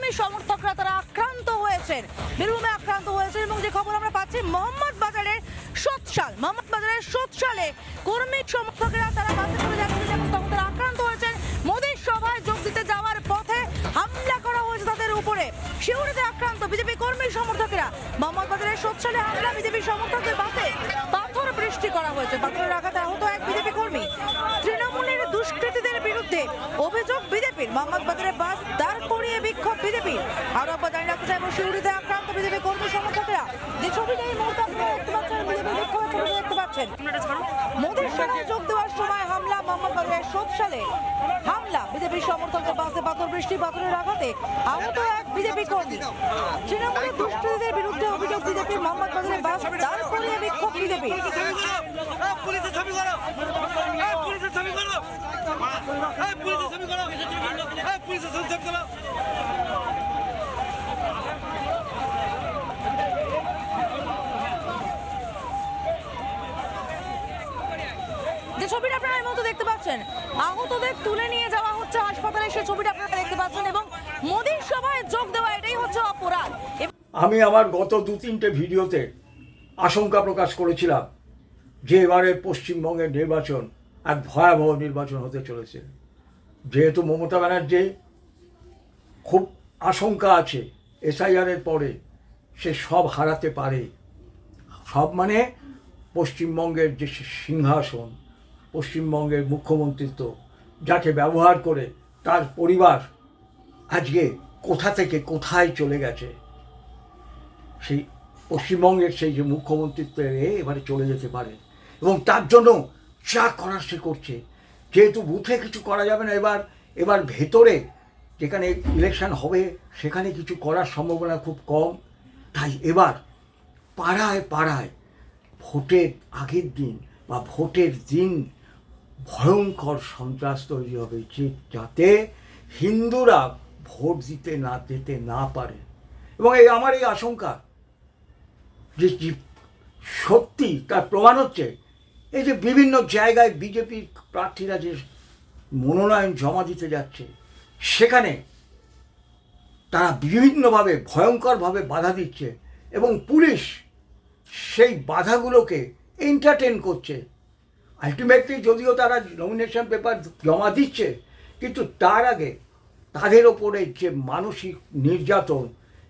কর্মী সমর্থকরা তারা আক্রান্ত হয়েছেন, বীরভূমে আক্রান্ত হয়েছেন। এবং যে খবর আমরা পাচ্ছি, মোহাম্মদ বাজারের সোৎসালে কর্মী সমর্থকেরা তারা বাসে চলে যাচ্ছেন এবং তখন তারা আক্রান্ত হয়েছেন। মোদীর সভায় যোগ দিতে যাওয়ার পথে হামলা করা হয়েছে তাদের উপরে। শিউরিতে আক্রান্ত বিজেপি কর্মী সমর্থকেরা। মোহাম্মদ বাজারের সোৎসালে হামলা, বিজেপি সমর্থকদের বাসে পাথর বৃষ্টি করা হয়েছে। পাথরের আঘাতে আহত এক বিজেপি কর্মী। তৃণমূলের দুষ্কৃতীদের বিরুদ্ধে অভিযোগ বিজেপির। মোহাম্মদ বাজারে বাস দাঁড় করিয়ে বিক্ষোভ বিজেপির। আরো একবার জানিয়ে রাখতে চাইবো, শিউরিতে আক্রান্ত বিজেপি কর্মী সমর্থকেরা। যে ছবিটা এই মুহূর্তে আপনারা দেখতে পাচ্ছেন, বিজেপি বিক্ষোভের ছবি দেখতে পাচ্ছেন। মোদীর সভায় যোগ দেওয়ার সময় হামলা, মোহাম্মদ বাজারের সোৎসালে হামলা, বিজেপি সমর্থকদের বাসে পাথর বৃষ্টি, পাথরের আঘাতে আহত এক বিজেপি কর্মী। তৃণমূলের দুষ্কৃতীদের বিরুদ্ধে অভিযোগ বিজেপির। মোহাম্মদ বাজারে বাস দাঁড় করিয়ে বিক্ষোভ বিজেপি। যে ছবিটা আপনারা এই মুহূর্তে দেখতে পাচ্ছেন, আহতদের তুলে নিয়ে যাওয়া হচ্ছে হাসপাতালে, সেই ছবিটা আপনারা দেখতে পাচ্ছেন। এবং মোদীর সভায় যোগ দেওয়া এটাই হচ্ছে অপরাধ। আমি আমার গত 2-3টে ভিডিওতে আশঙ্কা প্রকাশ করেছিলাম যে এবারের পশ্চিমবঙ্গের নির্বাচন এক ভয়াবহ নির্বাচন হতে চলেছে। যেহেতু মমতা ব্যানার্জি খুব আশঙ্কা আছে এসআইআরের পরে সে সব হারাতে পারে। সব মানে পশ্চিমবঙ্গের যে সিংহাসন, পশ্চিমবঙ্গের মুখ্যমন্ত্রিত্ব, যাকে ব্যবহার করে তার পরিবার আজকে কোথা থেকে কোথায় চলে গেছে, সেই পশ্চিমবঙ্গের সেই যে মুখ্যমন্ত্রিত্ব এবারে চলে যেতে পারে। এবং তার জন্য যা করার সে করছে। যেহেতু বুথে কিছু করা যাবে না, এবার ভেতরে যেখানে ইলেকশন হবে সেখানে কিছু করার সম্ভাবনা খুব কম। তাই এবার পাড়ায় পাড়ায় ভোটের আগের দিন বা ভোটের দিন ভয়ঙ্কর সন্ত্রাস তৈরি হবে, যাতে হিন্দুরা ভোট দিতে না পারে। এবং আমার এই আশঙ্কা যে সত্যি তার প্রমাণ হচ্ছে এই যে বিভিন্ন জায়গায় বিজেপির প্রার্থীরা যে মনোনয়ন জমা দিতে যাচ্ছে, সেখানে তারা বিভিন্নভাবে ভয়ঙ্করভাবে বাধা দিচ্ছে এবং পুলিশ সেই বাধাগুলোকে এন্টারটেন করছে। আলটিমেটলি যদিও তারা নমিনেশন পেপার জমা দিচ্ছে, কিন্তু তার আগে তাদের ওপরে যে মানসিক নির্যাতন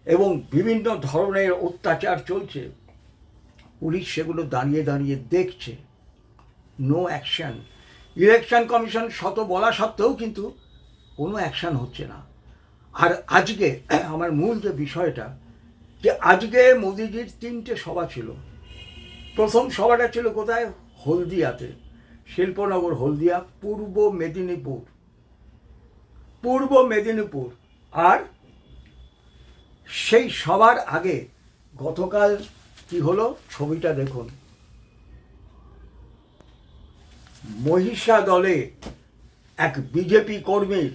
এবং বিভিন্ন ধরনের অত্যাচার চলছে, পুলিশ সেগুলো দাঁড়িয়ে দাঁড়িয়ে দেখছে। No action. ইলেকশন কমিশন শত বলা সত্ত্বেও কিন্তু কোনো অ্যাকশান হচ্ছে না। আর আজকে আমার মূল যে বিষয়টা, যে আজকে মোদিজির 3টে সভা ছিল। প্রথম সভাটা ছিল কোথায়? হলদিয়াতে, শিল্পনগর হলদিয়া, পূর্ব মেদিনীপুর। আর সেই সবার আগে গতকাল কি হলো ছবিটা দেখুন। মহিষাদলে এক বিজেপি কর্মীর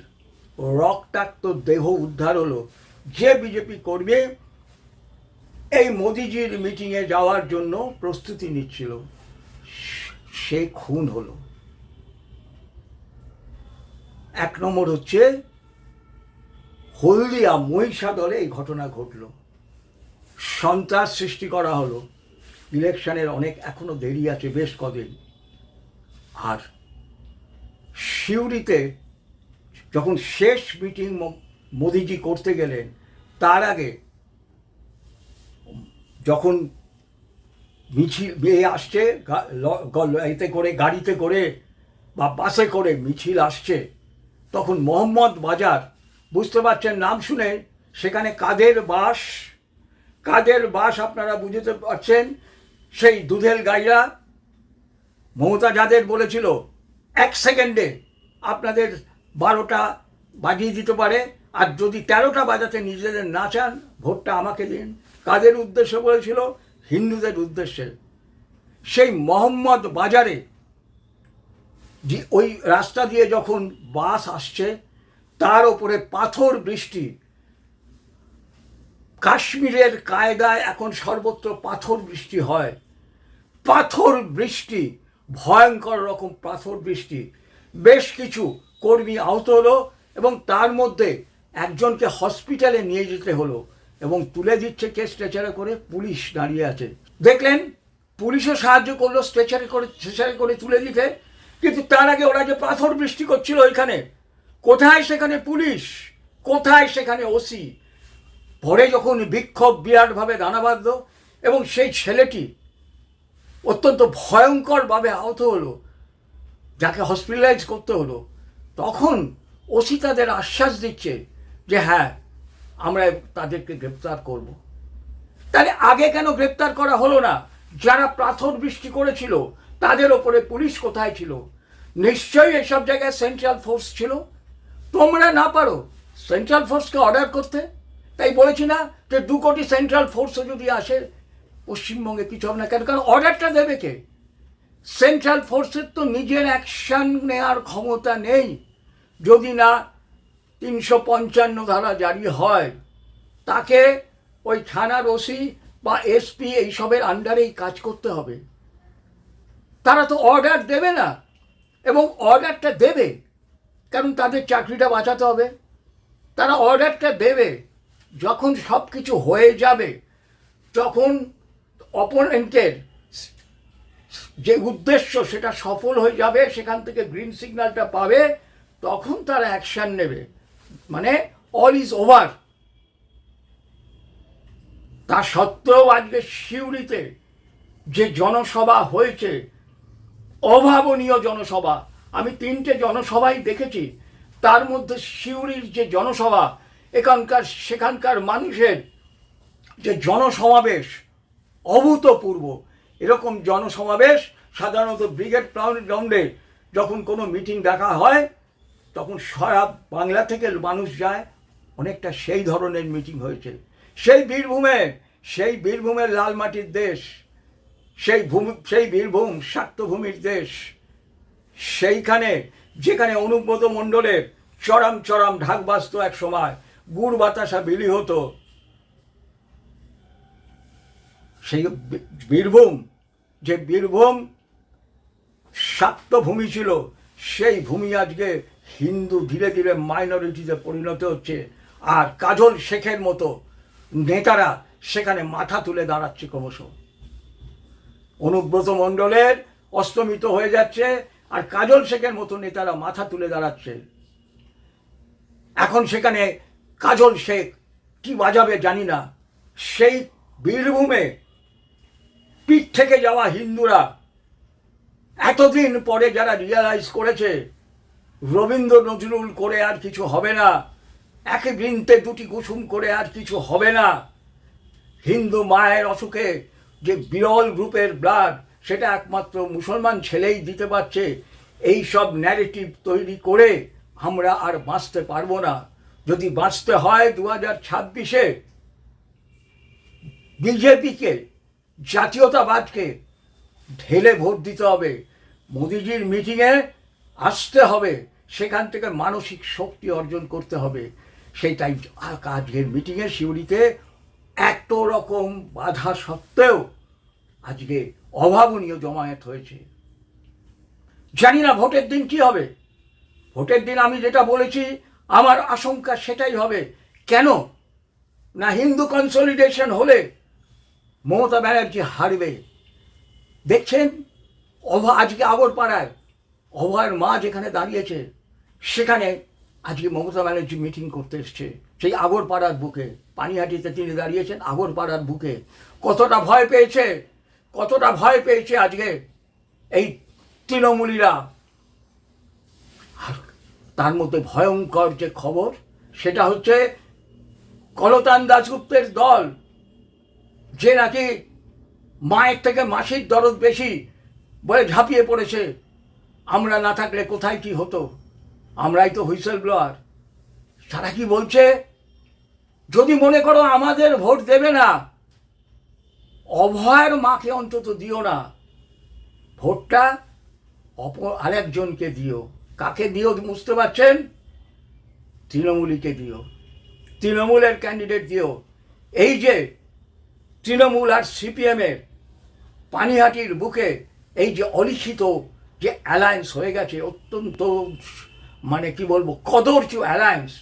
রক্তাক্ত দেহ উদ্ধার হলো। যে বিজেপি কর্মী এই মোদিজির মিটিংয়ে যাওয়ার জন্য প্রস্তুতি নিচ্ছিল, সে খুন হলো। 1 নম্বর হচ্ছে হলদিয়া মহিষাদলে এই ঘটনা ঘটল, সন্ত্রাস সৃষ্টি করা হলো। ইলেকশনের অনেক এখনো দেরি আছে, বেশ কদিন। আর সিউড়িতে যখন শেষ মিটিং মোদিজি করতে গেলেন, তার আগে যখন মিছিল আসছে, এতে করে গাড়িতে করে বা বাসে করে মিছিল আসছে, তখন মোহাম্মদ বাজার, বুঝতে পারছেন নাম শুনে, সেখানে কাদের বাস আপনারা বুঝতে পারছেন। সেই দুধেল গাইরা মমতা যাদের বলেছিল 1 সেকেন্ডে আপনাদের 12টা বাজিয়ে দিতে পারে, আর যদি 13টা বাজাতে নিজেদের না চান ভোটটা আমাকে দিন। কাদের উদ্দেশ্যে বলেছিল? হিন্দুদের উদ্দেশ্যে। সেই মোহাম্মদ বাজারে ওই রাস্তা দিয়ে যখন বাস আসছে, তার ওপরে পাথর বৃষ্টি। কাশ্মীরের কায়দায় এখন সর্বত্র পাথর বৃষ্টি হয়। পাথর বৃষ্টি, ভয়ঙ্কর রকম পাথর বৃষ্টি। বেশ কিছু কর্মী আহত হলো এবং তার মধ্যে একজনকে হসপিটালে নিয়ে যেতে হলো এবং তুলে দিচ্ছে কে স্ট্রেচারে করে, পুলিশ দাঁড়িয়ে আছে। দেখলেন পুলিশও সাহায্য করলো স্ট্রেচারে করে তুলে দিতে, কিন্তু তার আগে ওরা যে পাথর বৃষ্টি করছিল ওইখানে, কোথায় সেখানে পুলিশ, কোথায় সেখানে ওসি? পরে যখন বিক্ষোভ বিরাটভাবে দানা বাঁধল এবং সেই ছেলেটি অত্যন্ত ভয়ঙ্করভাবে আহত হলো, যাকে হসপিটালাইজ করতে হলো, তখন ওসি তাদের আশ্বাস দিচ্ছে যে হ্যাঁ আমরা তাদেরকে গ্রেপ্তার করব। তাহলে আগে কেন গ্রেপ্তার করা হলো না? যারা পাথর বৃষ্টি করেছিল তাদের ওপরে পুলিশ কোথায় ছিল? নিশ্চয়ই এসব জায়গায় সেন্ট্রাল ফোর্স ছিল। তোমরা না পারো সেন্ট্রাল ফোর্সকে অর্ডার করতে? তাই বলেছি না যে 2 কোটি সেন্ট্রাল ফোর্সও যদি আসে পশ্চিমবঙ্গে কিছু হবে না কেন? কারণ অর্ডারটা দেবে কে? সেন্ট্রাল ফোর্সের তো নিজের অ্যাকশান নেওয়ার ক্ষমতা নেই। যদি না 355 ধারা জারি হয়, তাকে ওই থানার ওসি বা এসপি এইসবের আন্ডারেই কাজ করতে হবে। তারা তো অর্ডার দেবে না, এবং অর্ডারটা দেবে কারণ তাদের চাকরিটা বাঁচাতে হবে। তারা অর্ডারটা দেবে যখন সব কিছু হয়ে যাবে, যখন অপোনেন্টের যে উদ্দেশ্য সেটা সফল হয়ে যাবে, সেখান থেকে গ্রিন সিগন্যালটা পাবে, তখন তারা অ্যাকশান নেবে। মানে অল ইজ ওভার। তা সত্ত্বেও আজকে সিউড়িতে যে জনসভা হয়েছে, অভাবনীয় জনসভা, আমি 3টে জনসভাই দেখেছি, তার মধ্যে সিউড়ির যে জনসভা, সেখানকার মানুষের যে জনসমাবেশ অভূতপূর্ব। এরকম জনসমাবেশ সাধারণত ব্রিগেড গ্রাউন্ডে যখন কোনো মিটিং ডাকা হয় তখন সারা বাংলা থেকে মানুষ যায়, অনেকটা সেই ধরনের মিটিং হয়েছে। সেই বীরভূমের লাল মাটির দেশ, সেই বীরভূম শাক্তভূমির দেশ, সেইখানে যেখানে অনুব্রত মণ্ডলের চরম ঢাক বাজত, এক সময় গুড় বাতাসা বিলি হতো, সেই বীরভূম, যে বীরভূম শাক্তভূমি ছিল, সেই ভূমি আজকে হিন্দু ধীরে ধীরে মাইনরিটিতে পরিণত হচ্ছে। আর কাজল শেখের মতো নেতারা সেখানে মাথা তুলে দাঁড়াচ্ছে ক্রমশ। অনুব্রত মণ্ডলের অস্তমিত হয়ে যাচ্ছে, আর কাজল শেখের মতো নেতারা মাথা তুলে দাঁড়াচ্ছে। এখন সেখানে কাজল শেখ কি বাজাবে জানি না। সেই বীরভূমে পিঠ থেকে যাওয়া হিন্দুরা এতদিন পরে যারা রিয়ালাইজ করেছে রবীন্দ্র নজরুল করে আর কিছু হবে না, একে বৃন্তে 2টি কুসুম করে আর কিছু হবে না, হিন্দু মায়ের অসুখে যে বিরল গ্রুপের ব্লাড সেটা একমাত্র মুসলমান ছেলেই দিতে পারছে, এই সব ন্যারেটিভ তৈরি করে আমরা আর বাঁচতে পারবো না। যদি বাঁচতে হয় 2026-এ বিজেপিকে, জাতীয়তাবাদকে ঢেলে ভোট দিতে হবে, মোদিজির মিটিংয়ে আসতে হবে, সেখান থেকে মানসিক শক্তি অর্জন করতে হবে। সেইটাই আজকের মিটিংয়ে সিউড়িতে এত রকম বাধা সত্ত্বেও আজকে অভাবনীয় জমায়েত হয়েছে। জানি না ভোটের দিন কি হবে। ভোটের দিন আমি যেটা বলেছি আমার আশঙ্কা সেটাই হবে। কেন না, হিন্দু কনসলিডেশন হলে মমতা ব্যানার্জি হারবে। দেখছেন আজকে আগরপাড়ায় অভয়ের মা যেখানে দাঁড়িয়েছে, সেখানে আজকে মমতা ব্যানার্জি মিটিং করতে এসছে, সেই আগরপাড়ার বুকে। পানিহাটিতে তিনি দাঁড়িয়েছেন আগরপাড়ার বুকে। কতটা ভয় পেয়েছে আজকে এই তৃণমূলীরা। আর তার মধ্যে ভয়ঙ্কর যে খবর সেটা হচ্ছে কলতান দাশগুপ্তের দল, যে নাকি মায়ের থেকে মাসির দরদ বেশি বলে ঝাঁপিয়ে পড়েছে। আমরা না থাকলে কোথায় কি হতো, আমরাই তো হুইসেল ব্লোয়ার। তারা কি বলছে, যদি মনে করো আমাদের ভোট দেবে না, অভয়ের মাকে অন্তত দিও না, ভোটটা আরেকজনকে দিও। কাকে দিও বুঝতে পারছেন? তৃণমূলীকে দিও, তৃণমূলের ক্যান্ডিডেট দিও। এই যে তৃণমূল আর সিপিএমের পানিহাটির বুকে এই যে অলিখিত যে অ্যালায়েন্স হয়ে গেছে, অত্যন্ত মানে কি বলবো কদর্য অ্যালায়েন্স,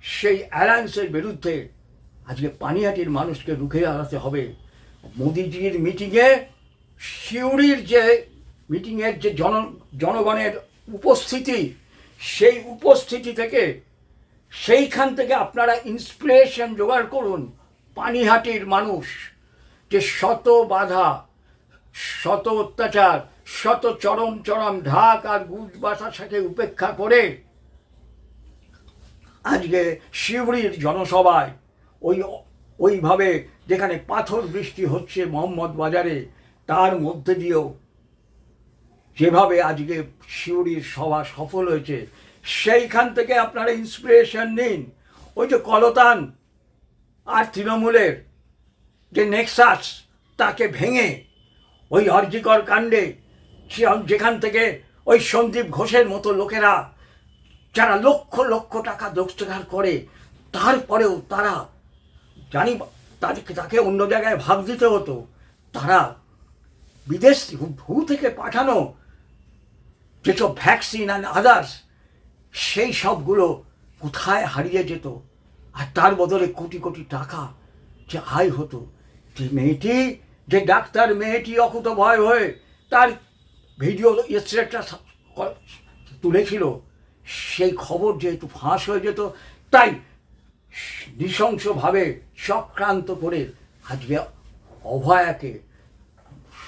সেই অ্যালায়েন্সের বিরুদ্ধে আজকে পানিহাটির মানুষকে রুখে দাঁড়াতে হবে। মোদিজির মিটিংয়ে সিউড়ির যে মিটিংয়ের যে জনগণের উপস্থিতি, সেই উপস্থিতি থেকে সেইখান থেকে আপনারা ইন্সপিরেশন জোগাড় করুন। পানিহাটির মানুষ যে শত বাধা, শত অত্যাচার, শত চরম চরম ঢাক আর গুজ বাতাসাকে উপেক্ষা করে আজকে সিউড়ির জনসভায় ওইভাবে যেখানে পাথর বৃষ্টি হচ্ছে মোহাম্মদ বাজারে, তার মধ্যে দিয়েও যেভাবে আজকে সিউড়ির সভা সফল হয়েছে, সেইখান থেকে আপনারা ইন্সপিরেশন নিন। ওই যে কলতান আর তৃণমূলের যে নেক্সাস, তাকে ভেঙে ওই আরজিকর কাণ্ডে যেখান থেকে ওই সন্দীপ ঘোষের মতো লোকেরা যারা লক্ষ লক্ষ টাকা রোজগার করে, তারপরেও তারা জানি তাকে অন্য জায়গায় ভাগ দিতে হতো, তারা বিদেশ থেকে পাঠানো যেসব ভ্যাকসিন অ্যান্ড আদার্স, সেই সবগুলো কোথায় হারিয়ে যেত, আর তার বদলে কোটি কোটি টাকা যে আয় হতো। যে মেয়েটি, যে ডাক্তার মেয়েটি অকুত ভয় হয়ে তার ভিডিও এক্সরেটা তুলেছিল, সেই খবর যেহেতু ফাঁস হয়ে যেত, তাই নৃশংসভাবে চক্রান্ত করে আজকে অভয়াকে,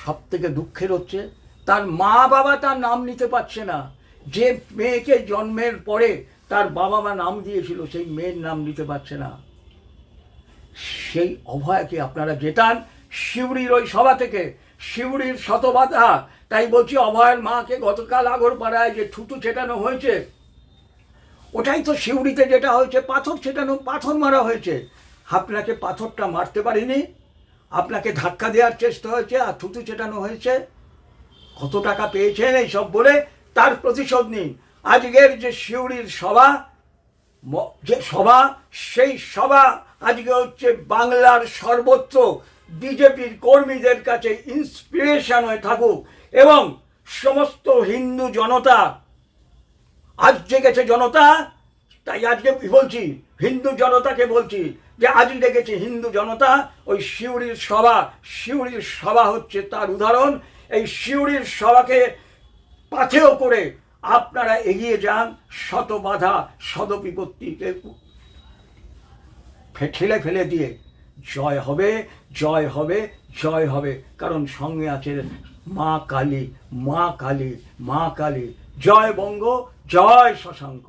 সব থেকে দুঃখের হচ্ছে তার মা বাবা তার নাম নিতে পারছে না। যে মেয়েকে জন্মের পরে তার বাবা মা নাম দিয়েছিল, সেই মেয়ের নাম নিতে পারছে না। সেই অভয়াকে আপনারা জেতান সিউড়ির ওই সভা থেকে। সিউড়ির শত বাধা, তাই বলছি অভয়ের মাকে গতকাল আগরপাড়ায় যে থুতু ছেটানো হয়েছে, ওটাই তো সিউড়িতে যেটা হয়েছে, পাথর ছেটানো, পাথর মারা হয়েছে। আপনাকে পাথরটা মারতে পারিনি, আপনাকে ধাক্কা দেওয়ার চেষ্টা হয়েছে আর থুতু ছেটানো হয়েছে। কত টাকা পেয়েছেন এইসব বলে তার প্রতিশোধ নিন। আজকের যে সিউড়ির সভা, যে সভা, সেই সভা আজকে হচ্ছে বাংলার সর্বত্র বিজেপির কর্মীদের কাছে ইন্সপিরেশন হয়ে থাকুক, এবং সমস্ত হিন্দু জনতা, আজ জেগেছে জনতা, তাই আজকে বলছি হিন্দু জনতাকে বলছি যে আজই জেগেছে হিন্দু জনতা। ওই সিউড়ির সভা হচ্ছে তার উদাহরণ। এই সিউড়ির সভাকে পাথেয় করে আপনারা এগিয়ে যান, শত বাধা শত বিপত্তিকে ঠেলে ফেলে দিয়ে জয় হবে, জয় হবে, জয় হবে। কারণ সঙ্গে আছে মা কালী, মা কালী, মা কালী। জয় বঙ্গ, জয় শশাঙ্ক।